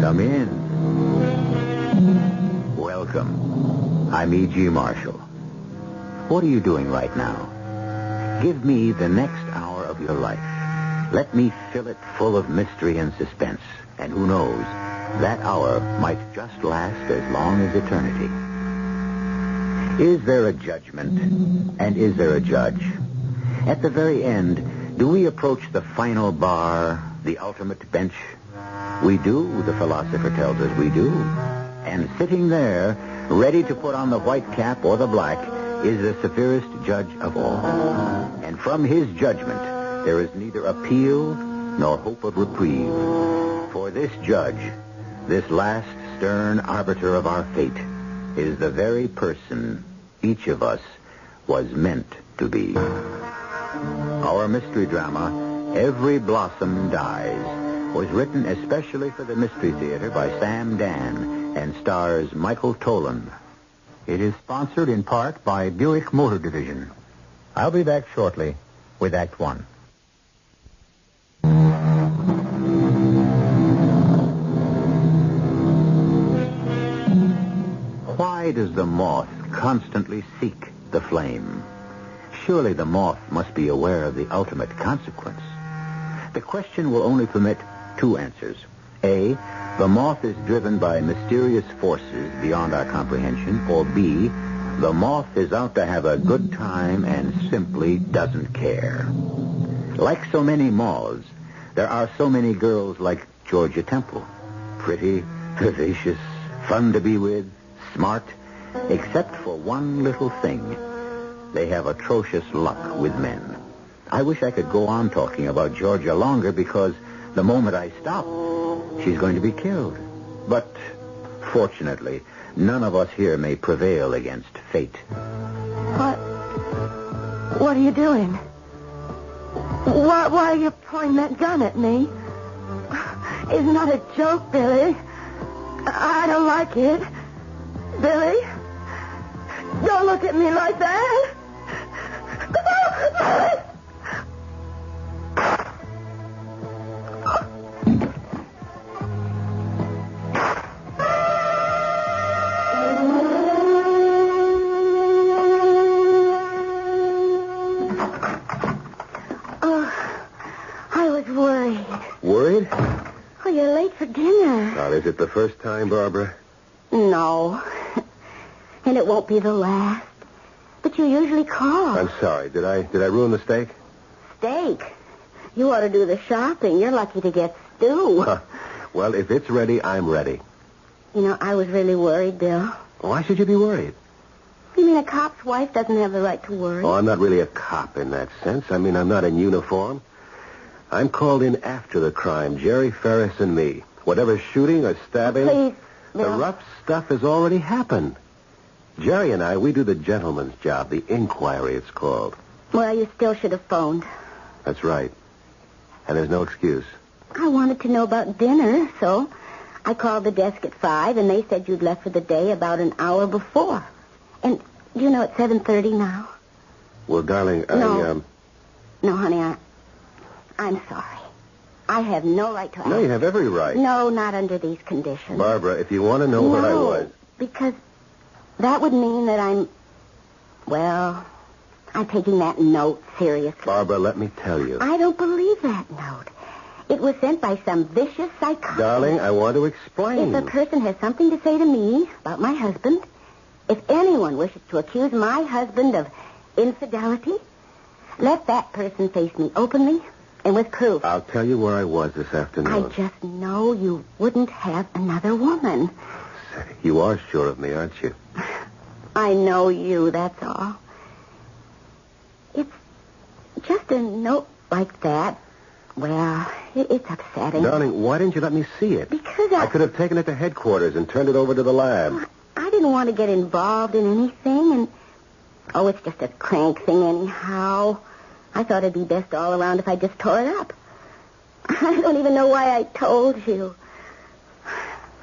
Come in. Welcome. I'm E.G. Marshall. What are you doing right now? Give me the next hour of your life. Let me fill it full of mystery and suspense. And who knows, that hour might just last as long as eternity. Is there a judgment? And is there a judge? At the very end, do we approach the final bar, the ultimate bench? We do, the philosopher tells us we do. And sitting there, ready to put on the white cap or the black, is the severest judge of all. And from his judgment, there is neither appeal nor hope of reprieve. For this judge, this last stern arbiter of our fate, is the very person each of us was meant to be. Our mystery drama, Every Blossom Dies, was written especially for the Mystery Theater by Sam Dan and stars Michael Tolan. It is sponsored in part by Buick Motor Division. I'll be back shortly with Act One. Why does the moth constantly seek the flame? Surely the moth must be aware of the ultimate consequence. The question will only permit two answers. A, the moth is driven by mysterious forces beyond our comprehension. Or B, the moth is out to have a good time and simply doesn't care. Like so many moths, there are so many girls like Georgia Temple. Pretty, vivacious, fun to be with, smart, except for one little thing. They have atrocious luck with men. I wish I could go on talking about Georgia longer because the moment I stop, she's going to be killed. But fortunately, none of us here may prevail against fate. What are you doing? Why are you pointing that gun at me? It's not a joke, Billy. I don't like it. Billy, don't look at me like that. I was worried. Worried? Oh, you're late for dinner. Now, is it the first time, Barbara? No. And it won't be the last. But you usually call. I'm sorry. Did I ruin the steak? Steak? You ought to do the shopping. You're lucky to get stew. Well, if it's ready, I'm ready. You know, I was really worried, Bill. Why should you be worried? You mean a cop's wife doesn't have the right to worry? Oh, I'm not really a cop in that sense. I mean, I'm not in uniform. I'm called in after the crime, Jerry Ferris and me. Whatever shooting or stabbing... Please, Bill. The rough stuff has already happened. Jerry and I, we do the gentleman's job, the inquiry it's called. Well, you still should have phoned. That's right. And there's no excuse. I wanted to know about dinner, so I called the desk at 5, and they said you'd left for the day about an hour before. And, you know, it's 7:30 now. Well, darling, No, honey, I'm sorry. I have no right to ask. No, you have every right. No, not under these conditions. Barbara, if you want to know what I was... because that would mean that I'm taking that note seriously. Barbara, let me tell you. I don't believe that note. It was sent by some vicious psychopath. Darling, I want to explain. If a person has something to say to me about my husband, if anyone wishes to accuse my husband of infidelity, let that person face me openly and with proof. I'll tell you where I was this afternoon. I just know you wouldn't have another woman. Say, you are sure of me, aren't you? I know you, that's all. It's just a note like that. Well, it's upsetting. Darling, why didn't you let me see it? Because I could have taken it to headquarters and turned it over to the lab. I didn't want to get involved in anything, and... Oh, it's just a crank thing anyhow. I thought it'd be best all around if I just tore it up. I don't even know why I told you.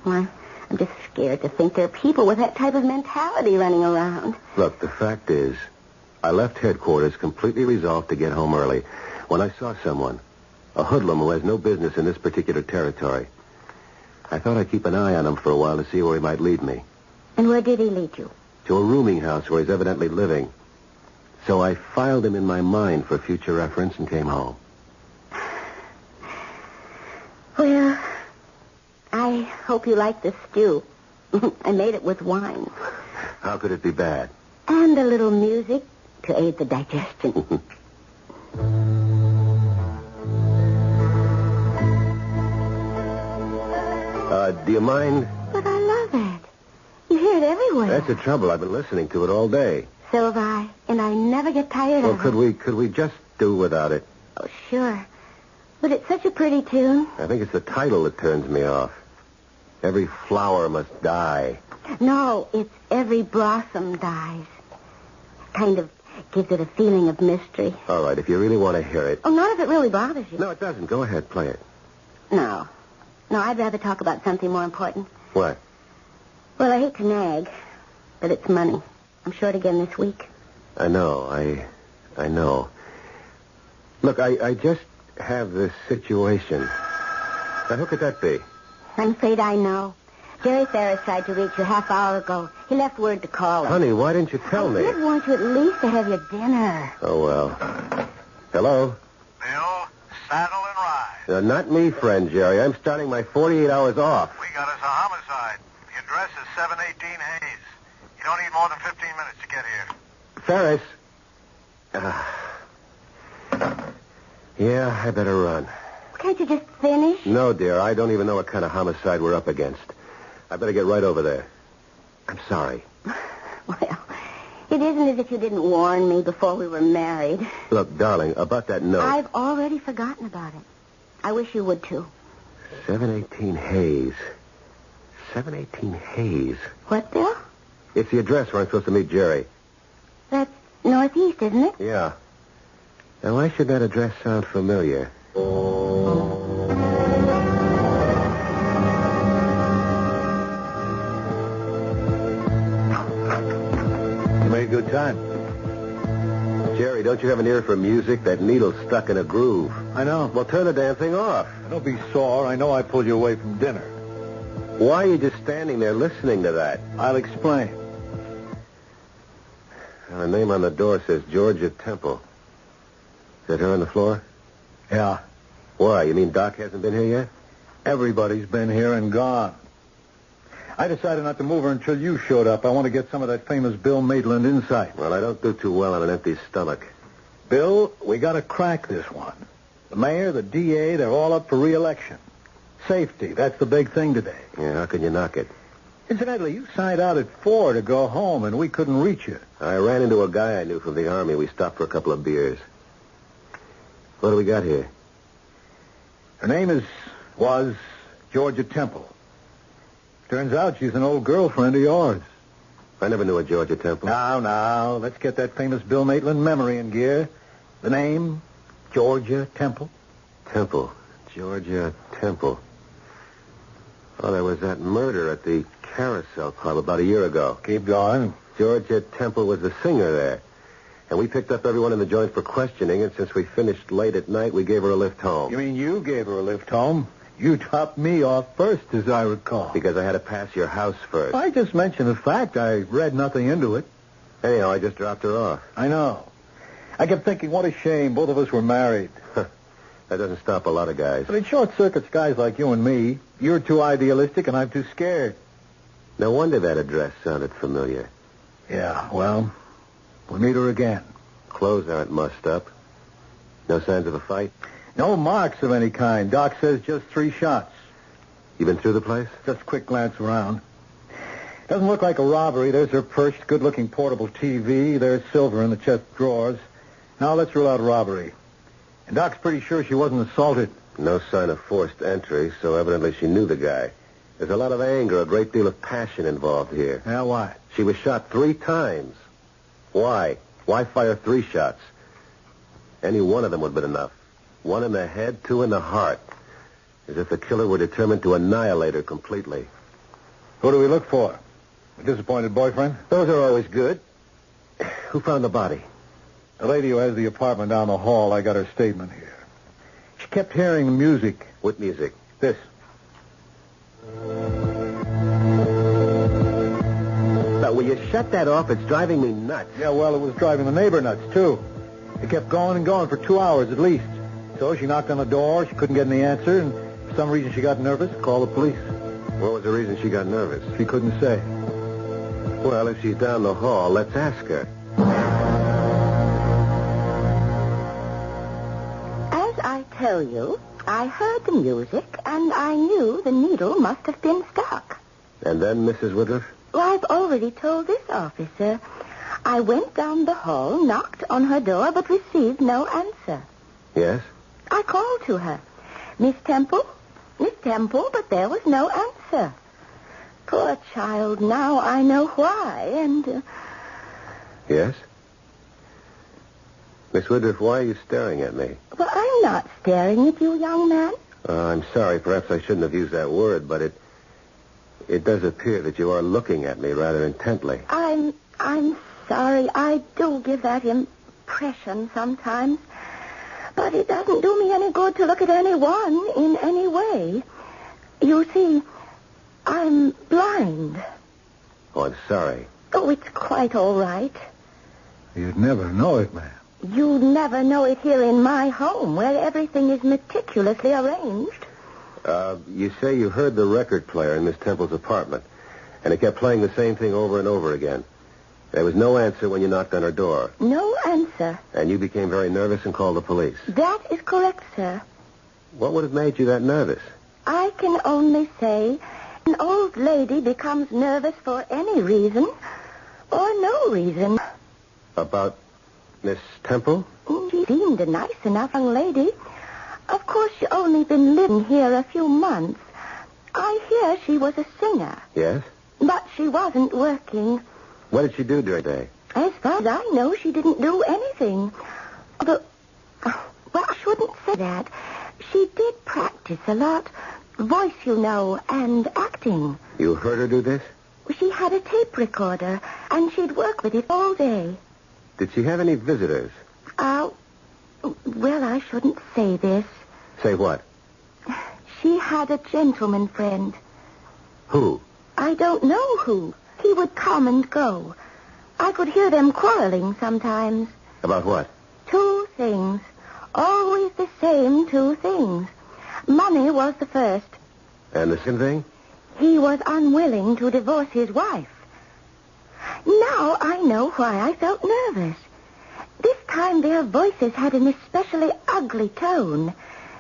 Well, I'm just scared to think there are people with that type of mentality running around. Look, the fact is, I left headquarters completely resolved to get home early when I saw someone, a hoodlum who has no business in this particular territory. I thought I'd keep an eye on him for a while to see where he might lead me. And where did he lead you? To a rooming house where he's evidently living. So I filed him in my mind for future reference and came home. Well, I hope you like the stew. I made it with wine. How could it be bad? And a little music to aid the digestion. Do you mind? But I love it. You hear it everywhere. That's the trouble. I've been listening to it all day. So have I. And I never get tired of it. Could we just do without it? Oh, sure. But it's such a pretty tune. I think it's the title that turns me off. Every flower must die. No, it's Every Blossom Dies. Kind of gives it a feeling of mystery. All right, if you really want to hear it. Oh, not if it really bothers you. No, it doesn't. Go ahead, play it. No. No, I'd rather talk about something more important. What? Well, I hate to nag, but it's money. I'm short again this week. I know. I know. Look, I just have this situation. Now, who could that be? I'm afraid I know. Jerry Ferris tried to reach you half hour ago. He left word to call him. Honey, why didn't you tell me? I did want you at least to have your dinner. Oh, well. Hello? Bill, saddle and ride. Not me, friend Jerry. I'm starting my 48 hours off. We got us a homicide. The address is 718 Hayes. You don't need more than 15 minutes to get here. Ferris. Yeah, I better run. Can't you just finish? No, dear. I don't even know what kind of homicide we're up against. I better get right over there. I'm sorry. Well, it isn't as if you didn't warn me before we were married. Look, darling, about that note. I've already forgotten about it. I wish you would, too. 718 Hayes. 718 Hayes. What, Bill? It's the address where I'm supposed to meet Jerry. That's northeast, isn't it? Yeah. Now, why should that address sound familiar? You made good time. Jerry, don't you have an ear for music? That needle's stuck in a groove. I know. Well, turn the damn thing off. Don't be sore. I know I pulled you away from dinner. Why are you just standing there listening to that? I'll explain. The name on the door says Georgia Temple. Is that her on the floor? Yeah. Why? You mean Doc hasn't been here yet? Everybody's been here and gone. I decided not to move her until you showed up. I want to get some of that famous Bill Maitland insight. Well, I don't do too well on an empty stomach. Bill, we got to crack this one. The mayor, the DA, they're all up for re-election. Safety, that's the big thing today. Yeah, how can you knock it? Incidentally, you signed out at 4 to go home, and we couldn't reach you. I ran into a guy I knew from the Army. We stopped for a couple of beers. What do we got here? Her name was Georgia Temple. Turns out she's an old girlfriend of yours. I never knew a Georgia Temple. Now, let's get that famous Bill Maitland memory in gear. The name, Georgia Temple. Temple. Georgia Temple. Oh, there was that murder at the Carousel Club about a year ago. Keep going. Georgia Temple was the singer there. And we picked up everyone in the joint for questioning, and since we finished late at night, we gave her a lift home. You mean you gave her a lift home? You dropped me off first, as I recall. Because I had to pass your house first. I just mentioned the fact. I read nothing into it. Anyhow, I just dropped her off. I know. I kept thinking, what a shame. Both of us were married. That doesn't stop a lot of guys. But it short-circuits guys like you and me. You're too idealistic, and I'm too scared. No wonder that address sounded familiar. Yeah, well, we'll meet her again. Clothes aren't mussed up. No signs of a fight? No marks of any kind. Doc says just 3 shots. You been through the place? Just a quick glance around. Doesn't look like a robbery. There's her perched, good-looking portable TV. There's silver in the chest drawers. Now let's rule out robbery. And Doc's pretty sure she wasn't assaulted. No sign of forced entry, so evidently she knew the guy. There's a lot of anger, a great deal of passion involved here. Yeah, why? She was shot 3 times. Why? Why fire 3 shots? Any one of them would have been enough. 1 in the head, 2 in the heart. As if the killer were determined to annihilate her completely. Who do we look for? A disappointed boyfriend? Those are always good. Who found the body? The lady who has the apartment down the hall. I got her statement here. She kept hearing music. What music? This. will you shut that off? It's driving me nuts. Yeah, well, it was driving the neighbor nuts, too. It kept going and going for 2 hours at least. So she knocked on the door. She couldn't get any answer, and for some reason she got nervous, called the police. What was the reason she got nervous? She couldn't say. Well, if she's down the hall, let's ask her. As I tell you, I heard the music, and I knew the needle must have been stuck. And then, Mrs. Woodruff? Well, I've already told this officer. I went down the hall, knocked on her door, but received no answer. Yes? I called to her. Miss Temple, but there was no answer. Poor child, now I know why, and... Yes? Miss Woodruff, why are you staring at me? Well, I'm not staring at you, young man. I'm sorry. Perhaps I shouldn't have used that word, but it does appear that you are looking at me rather intently. I'm sorry. I do give that impression sometimes. But it doesn't do me any good to look at anyone in any way. You see, I'm blind. Oh, I'm sorry. Oh, it's quite all right. You'd never know it, ma'am. You never know it here in my home, where everything is meticulously arranged. You say you heard the record player in Miss Temple's apartment, and it kept playing the same thing over and over again. There was no answer when you knocked on her door. No answer. And you became very nervous and called the police. That is correct, sir. What would have made you that nervous? I can only say an old lady becomes nervous for any reason or no reason. About Miss Temple? She seemed a nice enough young lady. Of course, she only been living here a few months. I hear she was a singer. Yes? But she wasn't working. What did she do during the day? As far as I know, she didn't do anything. Well, I shouldn't say that. She did practice a lot. Voice, you know, and acting. You heard her do this? She had a tape recorder, and she'd work with it all day. Did she have any visitors? Well, I shouldn't say this. Say what? She had a gentleman friend. Who? I don't know who. He would come and go. I could hear them quarreling sometimes. About what? 2 things. Always the same 2 things. Money was the first. And the second thing? He was unwilling to divorce his wife. Now I know why I felt nervous. This time their voices had an especially ugly tone.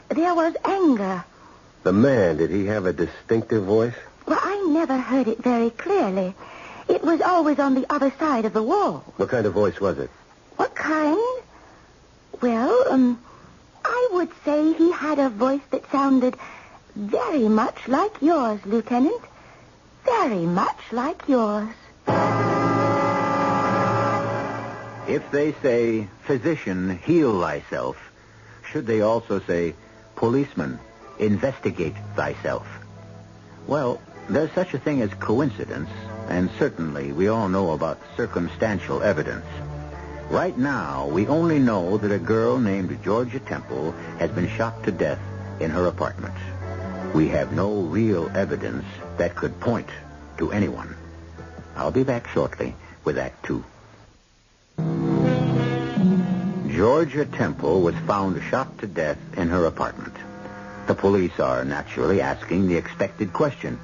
There was anger. The man, did he have a distinctive voice? Well, I never heard it very clearly. It was always on the other side of the wall. What kind of voice was it? What kind? Well, I would say he had a voice that sounded very much like yours, Lieutenant. Very much like yours. If they say, physician, heal thyself, should they also say, policeman, investigate thyself? Well, there's such a thing as coincidence, and certainly we all know about circumstantial evidence. Right now, we only know that a girl named Georgia Temple has been shot to death in her apartment. We have no real evidence that could point to anyone. I'll be back shortly with Act 2. Georgia Temple was found shot to death in her apartment. The police are naturally asking the expected question,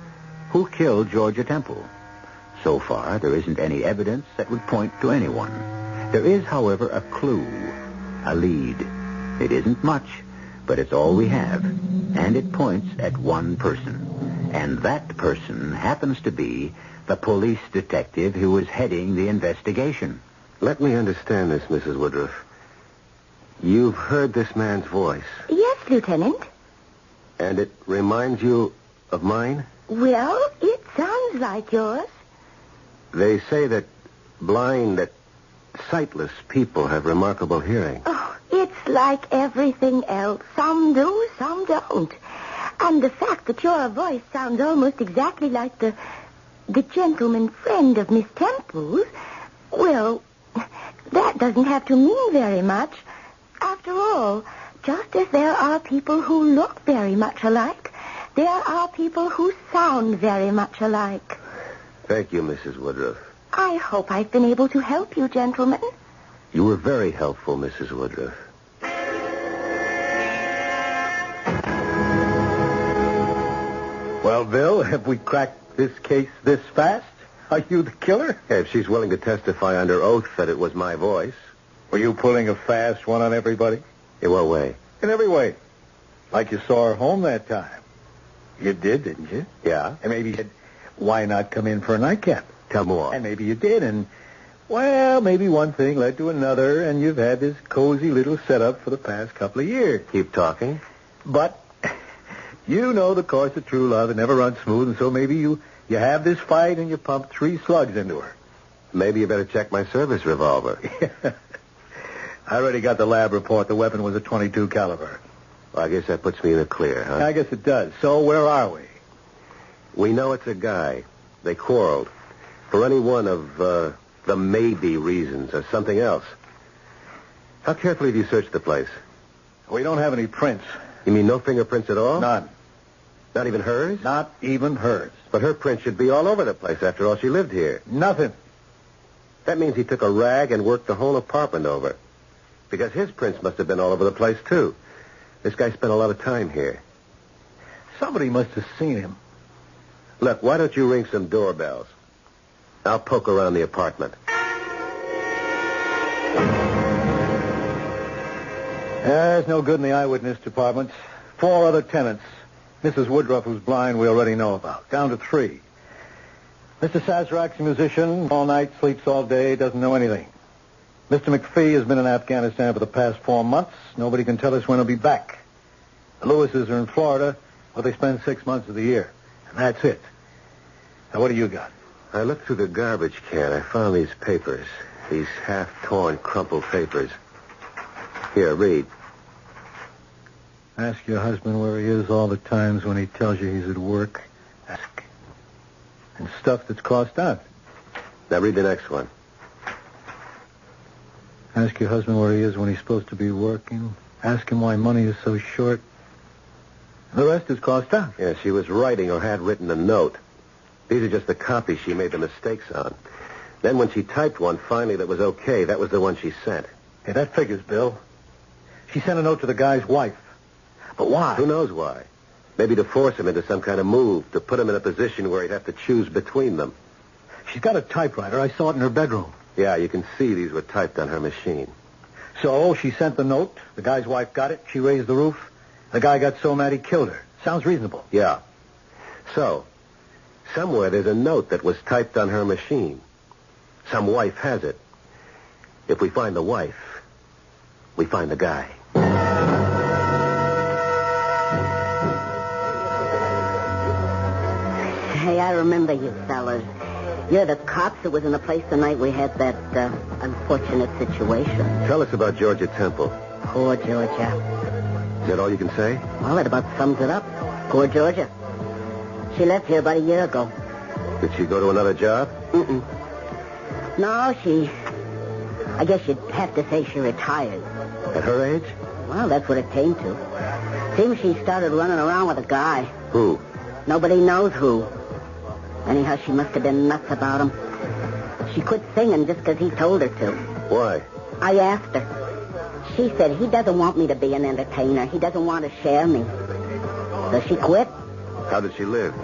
who killed Georgia Temple? So far, there isn't any evidence that would point to anyone. There is, however, a clue, a lead. It isn't much, but it's all we have, and it points at one person. And that person happens to be the police detective who is heading the investigation. Let me understand this, Mrs. Woodruff. You've heard this man's voice. Yes, Lieutenant. And it reminds you of mine? Well, it sounds like yours. They say that sightless people have remarkable hearing. Oh, it's like everything else. Some do, some don't. And the fact that your voice sounds almost exactly like the gentleman friend of Miss Temple's, well, that doesn't have to mean very much. After all, just as there are people who look very much alike, there are people who sound very much alike. Thank you, Mrs. Woodruff. I hope I've been able to help you, gentlemen. You were very helpful, Mrs. Woodruff. Well, Bill, have we cracked this case this fast? Are you the killer? Yeah, if she's willing to testify under oath that it was my voice. Were you pulling a fast one on everybody? In what way? In every way. Like you saw her home that time. You did, didn't you? Yeah. And maybe you said, why not come in for a nightcap? Tell more. And maybe you did, and, well, maybe one thing led to another, and you've had this cozy little setup for the past couple of years. Keep talking. But you know the course of true love. It never runs smooth, and so maybe you have this fight and you pump 3 slugs into her. Maybe you better check my service revolver. I already got the lab report. The weapon was a .22 caliber. Well, I guess that puts me in the clear, huh? I guess it does. So where are we? We know it's a guy. They quarreled. For any one of the maybe reasons or something else. How carefully have you searched the place? We don't have any prints. You mean no fingerprints at all? None. Not even hers? Not even hers. But her print should be all over the place. After all, she lived here. Nothing. That means he took a rag and worked the whole apartment over. Because his prints must have been all over the place, too. This guy spent a lot of time here. Somebody must have seen him. Look, why don't you ring some doorbells? I'll poke around the apartment. There's no good in the eyewitness departments. 4 other tenants. Mrs. Woodruff, who's blind, we already know about. Down to 3. Mr. Sazerac's a musician. All night, sleeps all day, doesn't know anything. Mr. McPhee has been in Afghanistan for the past 4 months. Nobody can tell us when he'll be back. The Lewises are in Florida, where they spend 6 months of the year. And that's it. Now, what do you got? I looked through the garbage can. I found these papers. These half-torn, crumpled papers. Here, read. Ask your husband where he is all the times when he tells you he's at work. Ask. And stuff that's crossed out. Now read the next one. Ask your husband where he is when he's supposed to be working. Ask him why money is so short. The rest is crossed out. Yeah, she was writing or had written a note. These are just the copies she made the mistakes on. Then when she typed one finally that was okay, that was the one she sent. Yeah, that figures, Bill. She sent a note to the guy's wife. But why? Who knows why? Maybe to force him into some kind of move, to put him in a position where he'd have to choose between them. She's got a typewriter. I saw it in her bedroom. Yeah, you can see these were typed on her machine. So she sent the note. The guy's wife got it. She raised the roof. The guy got so mad he killed her. Sounds reasonable. Yeah. So, somewhere there's a note that was typed on her machine. Some wife has it. If we find the wife, we find the guy. Hey, I remember you fellas. You're the cops that was in the place the night we had that unfortunate situation. Tell us about Georgia Temple. Poor Georgia. Is that all you can say? Well, that about sums it up. Poor Georgia. She left here about a year ago. Did she go to another job? Mm-mm. No, I guess you'd have to say she retired. At her age? Well, that's what it came to. Seems she started running around with a guy. Who? Nobody knows who. Anyhow, she must have been nuts about him. She quit singing just because he told her to. Why? I asked her. She said he doesn't want me to be an entertainer. He doesn't want to share me. So she quit. How did she live?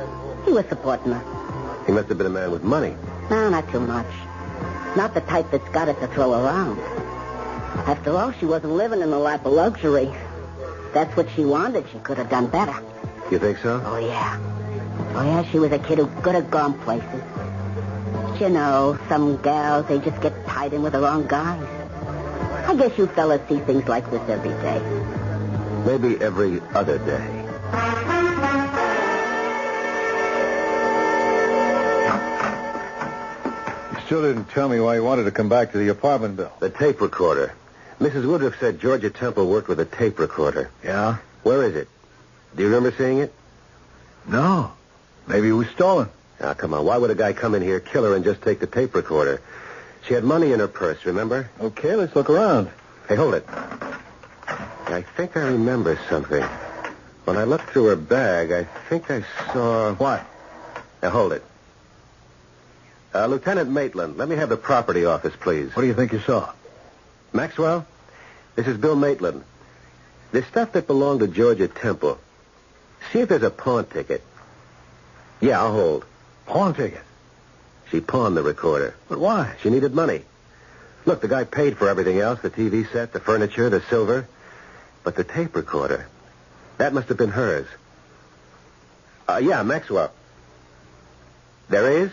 He was supporting her. He must have been a man with money. No, not too much. Not the type that's got it to throw around. After all, she wasn't living in the lap of luxury. That's what she wanted. She could have done better. You think so? Oh, yeah. Oh, yeah, she was a kid who could have gone places. But you know, some gals, they just get tied in with the wrong guys. I guess you fellas see things like this every day. Maybe every other day. You still didn't tell me why you wanted to come back to the apartment, Bill. The tape recorder. Mrs. Woodruff said Georgia Temple worked with a tape recorder. Yeah? Where is it? Do you remember seeing it? No. Maybe it was stolen. Now, come on. Why would a guy come in here, kill her, and just take the tape recorder? She had money in her purse, remember? Okay, let's look around. Hey, hold it. I think I remember something. When I looked through her bag, I think I saw... What? Now, hold it. Lieutenant Maitland, let me have the property office, please. What do you think you saw? Maxwell, this is Bill Maitland. There's stuff that belonged to Georgia Temple. See if there's a pawn ticket. Yeah, I'll hold. Pawn ticket? She pawned the recorder. But why? She needed money. Look, the guy paid for everything else, the TV set, the furniture, the silver. But the tape recorder, that must have been hers. Yeah, Maxwell. There is?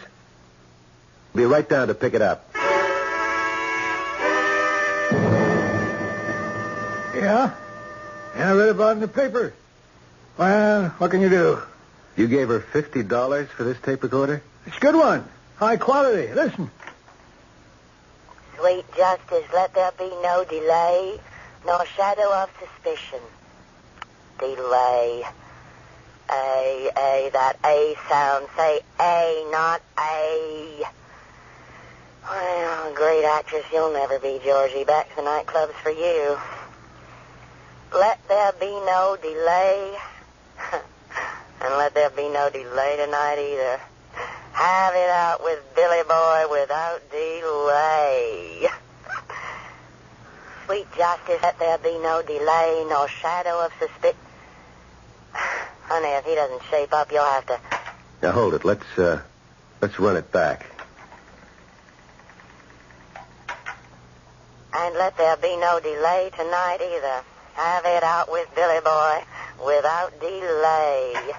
Be right down to pick it up. Yeah? Yeah, I read about it in the paper. Well, what can you do? You gave her $50 for this tape recorder? It's a good one. High quality. Listen. Sweet justice, let there be no delay, nor shadow of suspicion. Delay. A, that A sound. Say A, not A. Well, great actress, you'll never be, Georgie. Back to the nightclubs for you. Let there be no delay. And let there be no delay tonight either. Have it out with Billy Boy without delay. Sweet justice, let there be no delay, no shadow of suspicion. Honey, if he doesn't shape up, you'll have to... Now, hold it. Let's run it back. And let there be no delay tonight either. Have it out with Billy Boy without delay.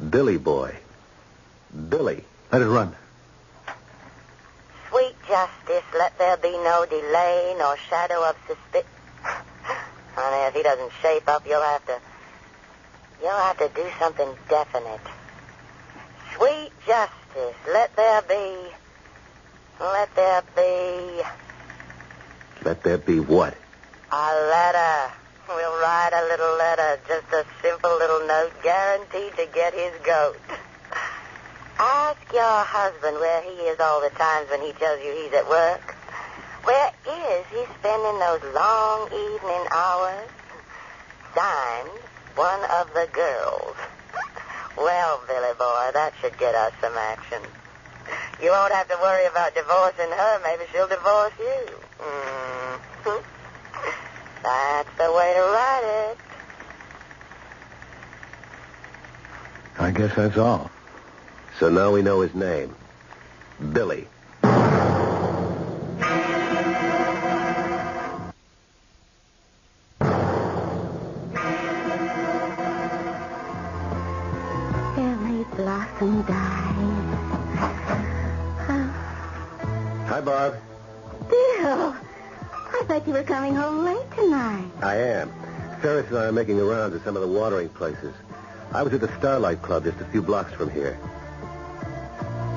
Billy Boy. Billy. Let it run. Sweet justice, let there be no delay, nor shadow of suspicion. Honey, if he doesn't shape up, you'll have to do something definite. Sweet justice, let there be Let there be what? a letter. We'll write a little letter, just a simple little note, guaranteed to get his goat. Ask your husband where he is all the times when he tells you he's at work. Where is he spending those long evening hours? Signed, one of the girls. Well, Billy Boy, that should get us some action. You won't have to worry about divorcing her. Maybe she'll divorce you. Mm-hmm. That's the way to write it. I guess that's all. So now we know his name. Billy. Every blossom dies. Hi, Barb. Bill, I thought you were coming home late tonight. I am. Ferris and I are making the rounds at some of the watering places. I was at the Starlight Club just a few blocks from here.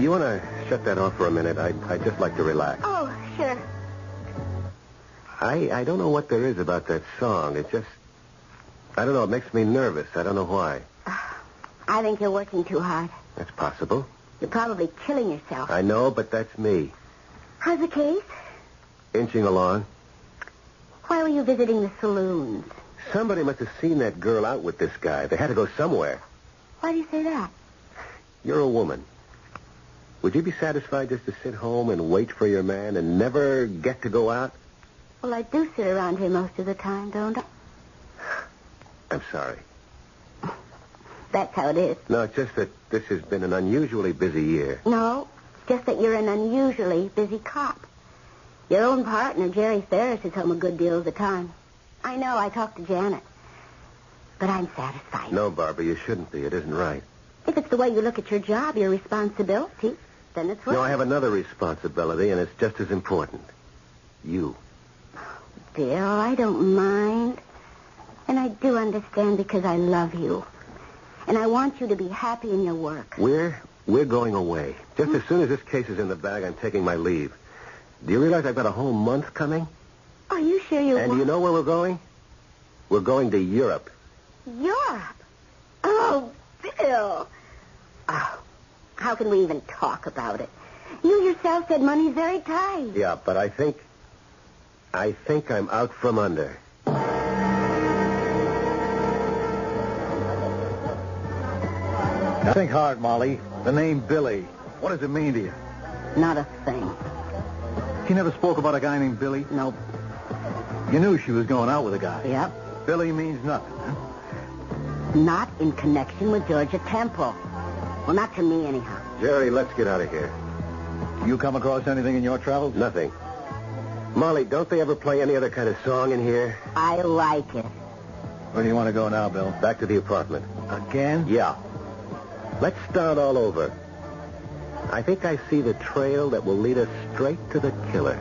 You want to shut that off for a minute? I'd just like to relax. Oh, sure. I don't know what there is about that song. It just... I don't know. It makes me nervous. I don't know why. I think you're working too hard. That's possible. You're probably killing yourself. I know, but that's me. How's the case? Inching along. Why were you visiting the saloons? Somebody must have seen that girl out with this guy. They had to go somewhere. Why do you say that? You're a woman. Would you be satisfied just to sit home and wait for your man and never get to go out? Well, I do sit around here most of the time, don't I? I'm sorry. That's how it is. No, it's just that this has been an unusually busy year. No, it's just that you're an unusually busy cop. Your own partner, Jerry Ferris, is home a good deal of the time. I know, I talked to Janet. But I'm satisfied. No, Barbara, you shouldn't be. It isn't right. If it's the way you look at your job, your responsibility, then it's right. No, I have another responsibility, and it's just as important. You. Bill, I don't mind. And I do understand because I love you. And I want you to be happy in your work. We're going away. Just as soon as this case is in the bag, I'm taking my leave. Do you realize I've got a whole month coming? Are you sure you And want... do you know where we're going? We're going to Europe. Europe? Oh, Bill. Oh, how can we even talk about it? You yourself said money's very tight. Yeah, but I think I'm out from under. Now think hard, Molly. The name Billy. What does it mean to you? Not a thing. He never spoke about a guy named Billy? Nope. You knew she was going out with a guy? Yep. Billy means nothing, huh? Not in connection with Georgia Temple. Well, not to me, anyhow. Jerry, let's get out of here. You come across anything in your travels? Nothing. Molly, don't they ever play any other kind of song in here? I like it. Where do you want to go now, Bill? Back to the apartment. Again? Yeah. Let's start all over. I think I see the trail that will lead us straight to the killer.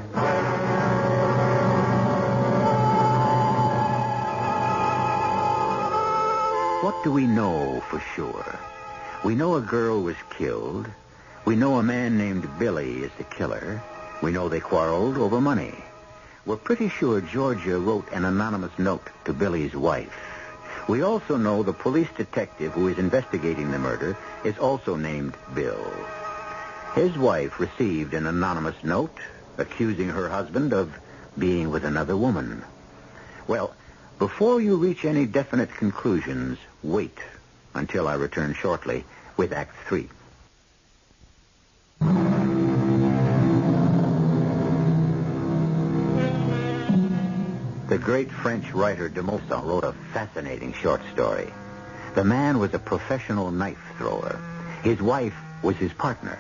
What do we know for sure? We know a girl was killed. We know a man named Billy is the killer. We know they quarreled over money. We're pretty sure Georgia wrote an anonymous note to Billy's wife. We also know the police detective who is investigating the murder is also named Bill. His wife received an anonymous note accusing her husband of being with another woman. Well, before you reach any definite conclusions, wait until I return shortly with Act 3. The great French writer de Maupassant wrote a fascinating short story. The man was a professional knife thrower. His wife was his partner.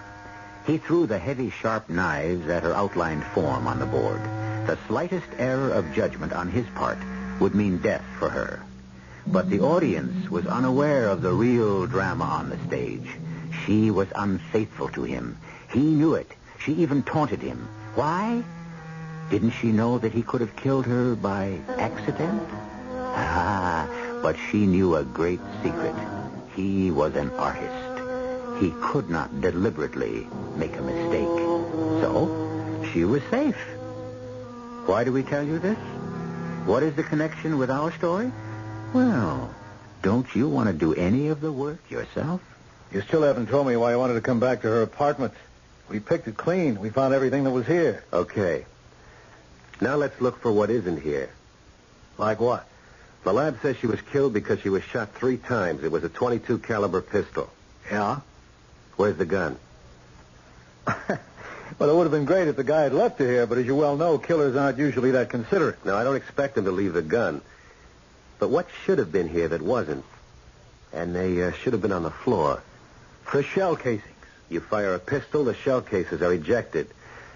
He threw the heavy, sharp knives at her outlined form on the board. The slightest error of judgment on his part would mean death for her. But the audience was unaware of the real drama on the stage. She was unfaithful to him. He knew it. She even taunted him. Why? Didn't she know that he could have killed her by accident? But she knew a great secret. He was an artist. He could not deliberately make a mistake. So, she was safe. Why do we tell you this? What is the connection with our story? Well, don't you want to do any of the work yourself? You still haven't told me why you wanted to come back to her apartment. We picked it clean. We found everything that was here. Okay. Now let's look for what isn't here. Like what? The lab says she was killed because she was shot 3 times. It was a .22 caliber pistol. Yeah? Where's the gun? Well, it would have been great if the guy had left it here, but as you well know, killers aren't usually that considerate. No, I don't expect him to leave the gun. But what should have been here that wasn't? And they should have been on the floor. The shell casings. You fire a pistol, the shell cases are ejected.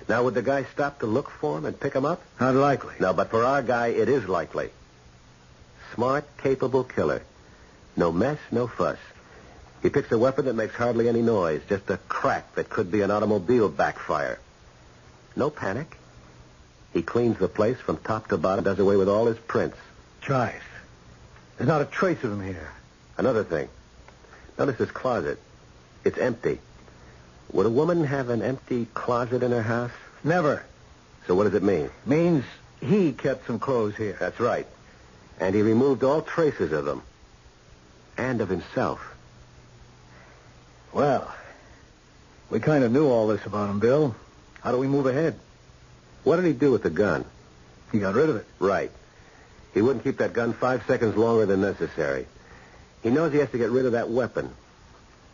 Now, would the guy stop to look for them and pick them up? Not likely. No, but for our guy, it is likely. Smart, capable killer. No mess, no fuss. He picks a weapon that makes hardly any noise, just a crack that could be an automobile backfire. No panic. He cleans the place from top to bottom, does away with all his prints. Chives. There's not a trace of him here. Another thing. Notice this closet. It's empty. Would a woman have an empty closet in her house? Never. So what does it mean? Means he kept some clothes here. That's right. And he removed all traces of them. And of himself. Well, we kind of knew all this about him, Bill. How do we move ahead? What did he do with the gun? He got rid of it. Right. He wouldn't keep that gun 5 seconds longer than necessary. He knows he has to get rid of that weapon.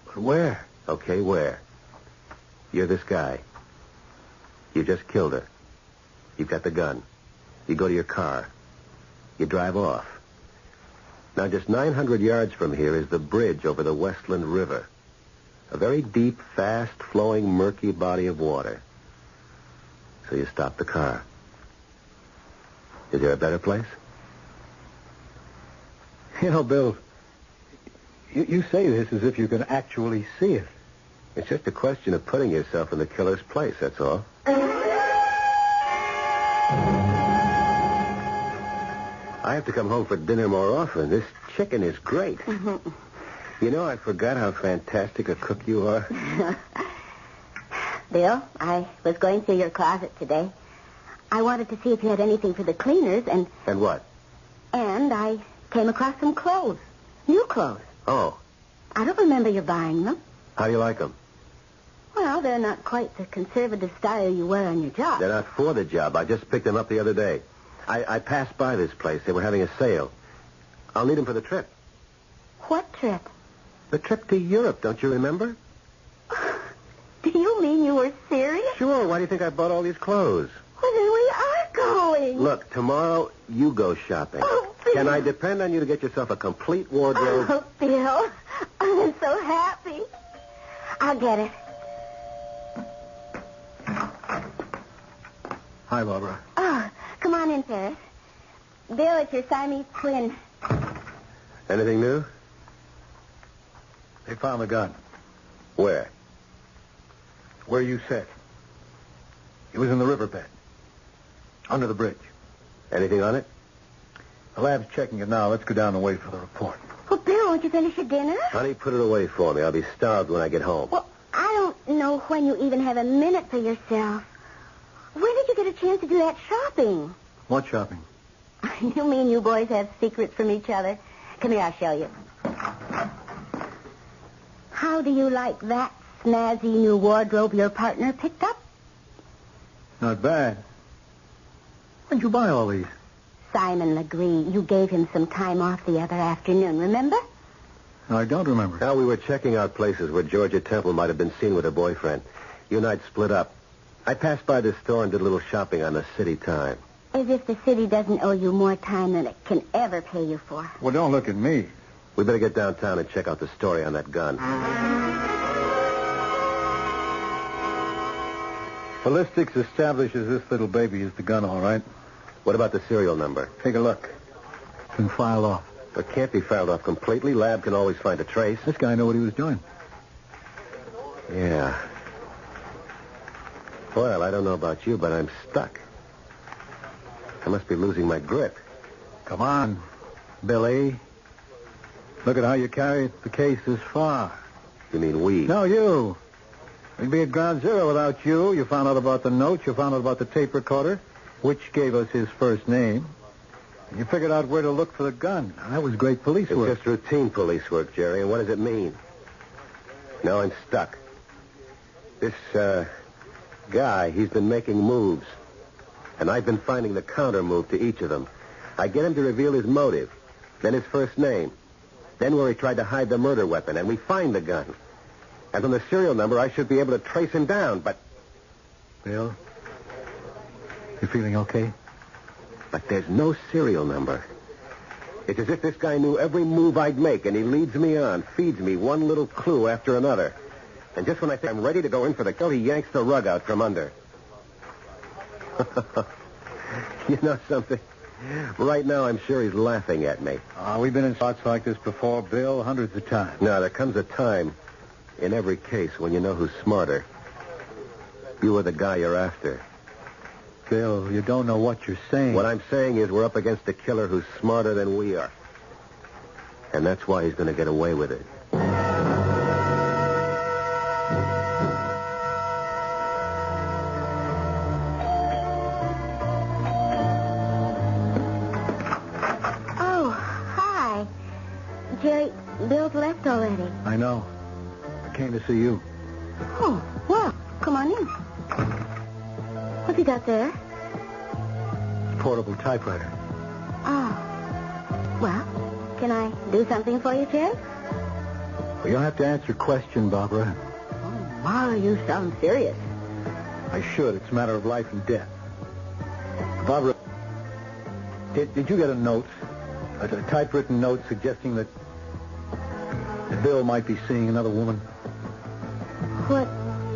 But where? Okay, where? You're this guy. You just killed her. You've got the gun. You go to your car. You drive off. Now, just 900 yards from here is the bridge over the Westland River. A very deep, fast-flowing, murky body of water. So you stop the car. Is there a better place? You know, Bill, you say this as if you can actually see it. It's just a question of putting yourself in the killer's place, that's all. I have to come home for dinner more often. This chicken is great. You know, I forgot how fantastic a cook you are. Bill, I was going through your closet today. I wanted to see if you had anything for the cleaners, and... And what? And I came across some clothes. New clothes. Oh. I don't remember you buying them. How do you like them? Well, they're not quite the conservative style you wear on your job. They're not for the job. I just picked them up the other day. I passed by this place. They were having a sale. I'll need them for the trip. What trip? The trip to Europe, don't you remember? Do you mean you were serious? Sure, why do you think I bought all these clothes? Well, then we are going. Look, tomorrow you go shopping. Oh, Bill. Can I depend on you to get yourself a complete wardrobe? Oh, Bill, I'm so happy. I'll get it. Hi, Barbara. Oh, come on in, Ferris. Bill, it's your Siamese twin. Anything new? They found the gun. Where? Where you said. It was in the riverbed. Under the bridge. Anything on it? The lab's checking it now. Let's go down and wait for the report. Well, Bill, won't you finish your dinner? Honey, put it away for me. I'll be starved when I get home. Well, I don't know when you even have a minute for yourself. When did you get a chance to do that shopping? What shopping? You mean you boys have secrets from each other? Come here, I'll show you. How do you like that snazzy new wardrobe your partner picked up? Not bad. When'd you buy all these? Simon Legree, you gave him some time off the other afternoon, remember? No, I don't remember. Now, we were checking out places where Georgia Temple might have been seen with her boyfriend. You and I'd split up. I passed by this store and did a little shopping on the city time. As if the city doesn't owe you more time than it can ever pay you for. Well, don't look at me. We better get downtown and check out the story on that gun. Ballistics establishes this little baby is the gun, all right. What about the serial number? Take a look. It's been filed off. It can't be filed off completely. Lab can always find a trace. This guy knew what he was doing. Yeah. Well, I don't know about you, but I'm stuck. I must be losing my grip. Come on, Billy. Look at how you carried the case this far. You mean we? No, you. We'd be at ground zero without you. You found out about the note. You found out about the tape recorder, which gave us his first name. And you figured out where to look for the gun. Now, that was great police It's work. just routine police work, Jerry. And what does it mean? No, I'm stuck. This, guy, he's been making moves. And I've been finding the counter move to each of them. I get him to reveal his motive, then his first name, then where he tried to hide the murder weapon, and we find the gun. And from the serial number, I should be able to trace him down, but... Bill, you feeling okay? But there's no serial number. It's as if this guy knew every move I'd make, and he leads me on, feeds me one little clue after another. And just when I think I'm ready to go in for the kill, he yanks the rug out from under. You know something? Right now, I'm sure he's laughing at me. We've been in spots like this before, Bill, hundreds of times. Now, there comes a time in every case when you know who's smarter. You are the guy you're after. Bill, you don't know what you're saying. What I'm saying is we're up against a killer who's smarter than we are. And that's why he's going to get away with it. Jerry, Bill's left already. I know. I came to see you. Oh, well, come on in. What's he got there? Portable typewriter. Oh. Well, can I do something for you, Jerry? Well, you'll have to answer a question, Barbara. Oh, my, you sound serious. I should. It's a matter of life and death. Barbara, did you get a note? A typewritten note suggesting that Bill might be seeing another woman? What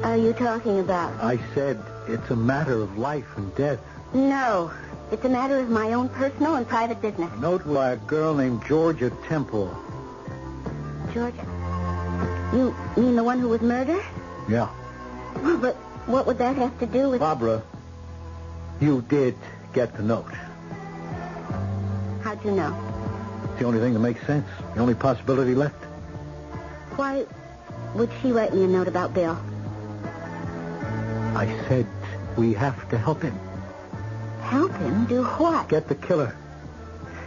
are you talking about? I said it's a matter of life and death. No, it's a matter of my own personal and private business. A note by a girl named Georgia Temple. Georgia? You mean the one who was murdered? Yeah. Well, but what would that have to do with... Barbara, you did get the note. How'd you know? It's the only thing that makes sense. The only possibility left. Why would she write me a note about Bill? I said we have to help him. Help him? Do what? Get the killer.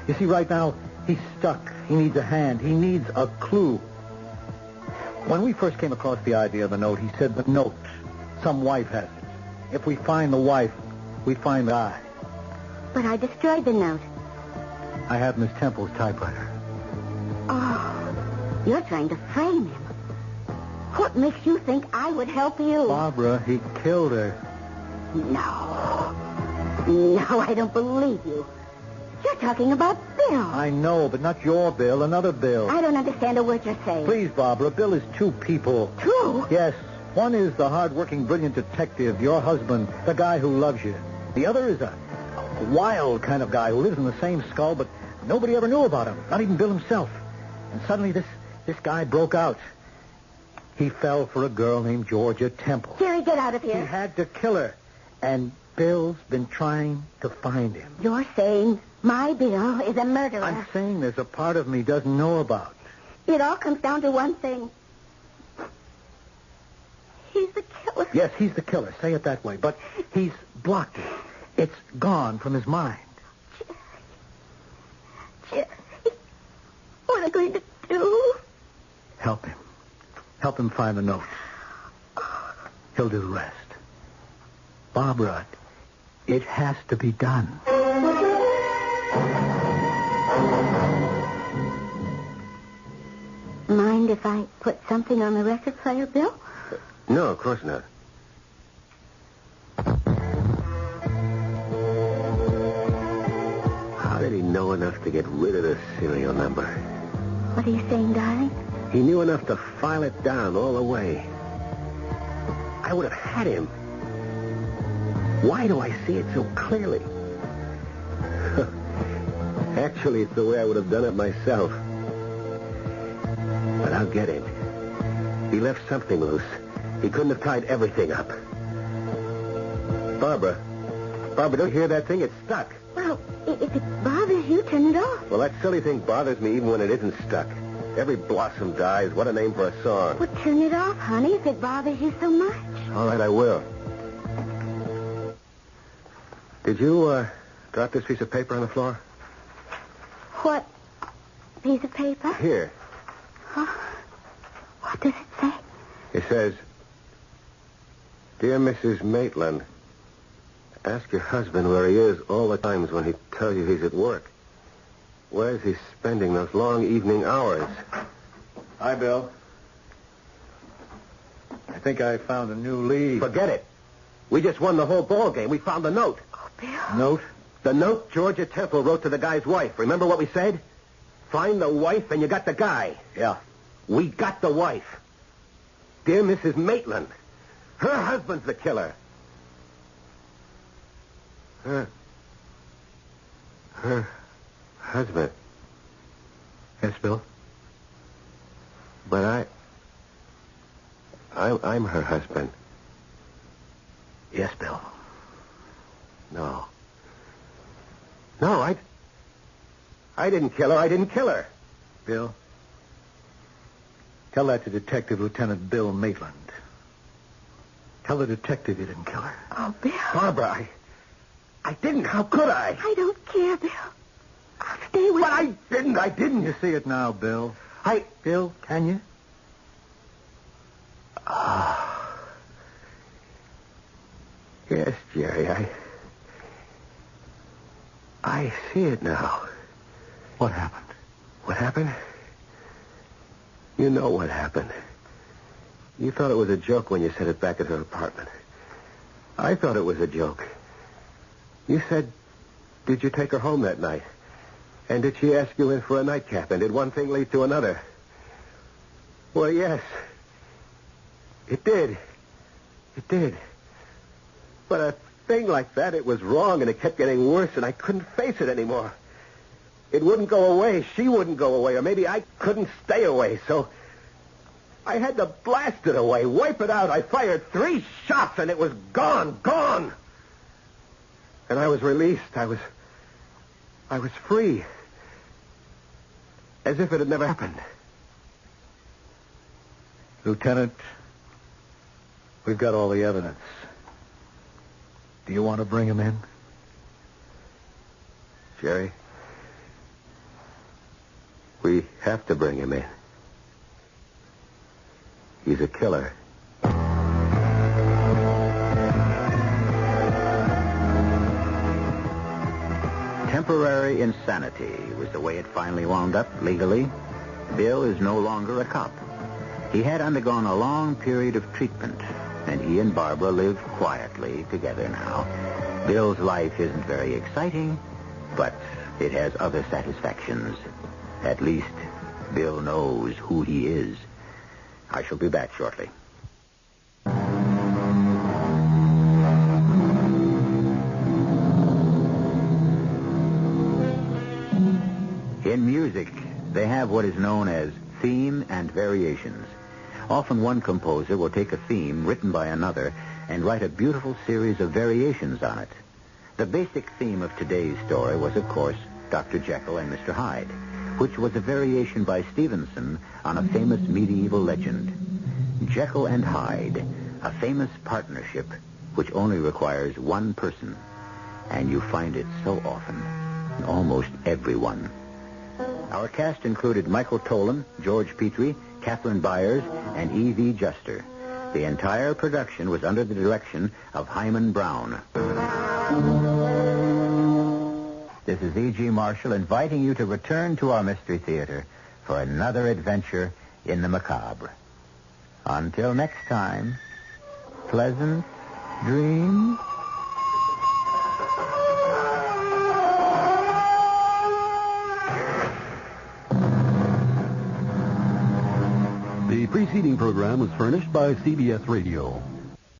You see, right now, he's stuck. He needs a hand. He needs a clue. When we first came across the idea of the note, he said the note, some wife has it. If we find the wife, we find the guy. But I destroyed the note. I have Miss Temple's typewriter. Oh, you're trying to frame him. What makes you think I would help you? Barbara, he killed her. No. No, I don't believe you. You're talking about Bill. I know, but not your Bill, another Bill. I don't understand a word you're saying. Please, Barbara, Bill is two people. Two? Yes. One is the hard-working, brilliant detective, your husband, the guy who loves you. The other is a wild kind of guy who lives in the same skull, but nobody ever knew about him, not even Bill himself. And suddenly this guy broke out. He fell for a girl named Georgia Temple. Jerry, get out of He here. had to kill her. And Bill's been trying to find him. You're saying my Bill is a murderer. I'm saying there's a part of me doesn't know about. It all comes down to one thing. He's the killer. Yes, he's the killer. Say it that way. But he's blocked it. It's gone from his mind. Jerry, what are you going to do? Help him. Help him find the note. He'll do the rest. Barbara, it has to be done. Mind if I put something on the record player, Bill? No, of course not. How did he know enough to get rid of the serial number? What are you saying, darling? He knew enough to file it down all the way. I would have had him. Why do I see it so clearly? Actually, it's the way I would have done it myself. But I'll get him. He left something loose. He couldn't have tied everything up. Barbara, don't you hear that thing? It's stuck. Well, if it bothers you, turn it off. Well, that silly thing bothers me even when it isn't stuck. Every blossom dies. What a name for a song. Well, turn it off, honey, if it bothers you so much. All right, I will. Did you drop this piece of paper on the floor? What piece of paper? Here. Huh? What does it say? It says, Dear Mrs. Maitland, ask your husband where he is all the times when he tells you he's at work. Where's he spending those long evening hours? Hi, Bill. I think I found a new lead. Forget it. We just won the whole ball game. We found the note. Oh, Bill. Note? The note Georgia Temple wrote to the guy's wife. Remember what we said? Find the wife and you got the guy. Yeah. We got the wife. Dear Mrs. Maitland. Her husband's the killer. Her husband. Yes, Bill? But I'm her husband. Yes, Bill. No. No, I didn't kill her. I didn't kill her. Bill? Tell that to Detective Lieutenant Bill Maitland. Tell the detective you didn't kill her. Oh, Bill. Barbara, I didn't. How could I? I don't care, Bill. I'll stay with But you. I didn't. You see it now, Bill. I... Bill, can you? Yes, Jerry, I see it now. What happened? What happened? You know what happened. You thought it was a joke when you said it back at her apartment. I thought it was a joke. You said, did you take her home that night? And did she ask you in for a nightcap? And did one thing lead to another? Well, yes. It did. It did. But a thing like that, it was wrong, and it kept getting worse, and I couldn't face it anymore. It wouldn't go away. She wouldn't go away, or maybe I couldn't stay away, so I had to blast it away, wipe it out. I fired 3 shots, and it was gone. And I was released. I was free. As if it had never happened. Lieutenant, we've got all the evidence. Do you want to bring him in? Jerry, we have to bring him in. He's a killer. Temporary insanity was the way it finally wound up legally. Bill is no longer a cop. He had undergone a long period of treatment, and he and Barbara live quietly together now. Bill's life isn't very exciting, but it has other satisfactions. At least, Bill knows who he is. I shall be back shortly. In music, they have what is known as theme and variations. Often one composer will take a theme written by another and write a beautiful series of variations on it. The basic theme of today's story was, of course, Dr. Jekyll and Mr. Hyde, which was a variation by Stevenson on a famous medieval legend. Jekyll and Hyde, a famous partnership which only requires one person. And you find it so often in almost everyone. Our cast included Michael Tolan, George Petrie, Catherine Byers, and E.V. Juster. The entire production was under the direction of Hyman Brown. This is E.G. Marshall inviting you to return to our Mystery Theater for another adventure in the macabre. Until next time, pleasant dreams. The preceding program was furnished by CBS Radio.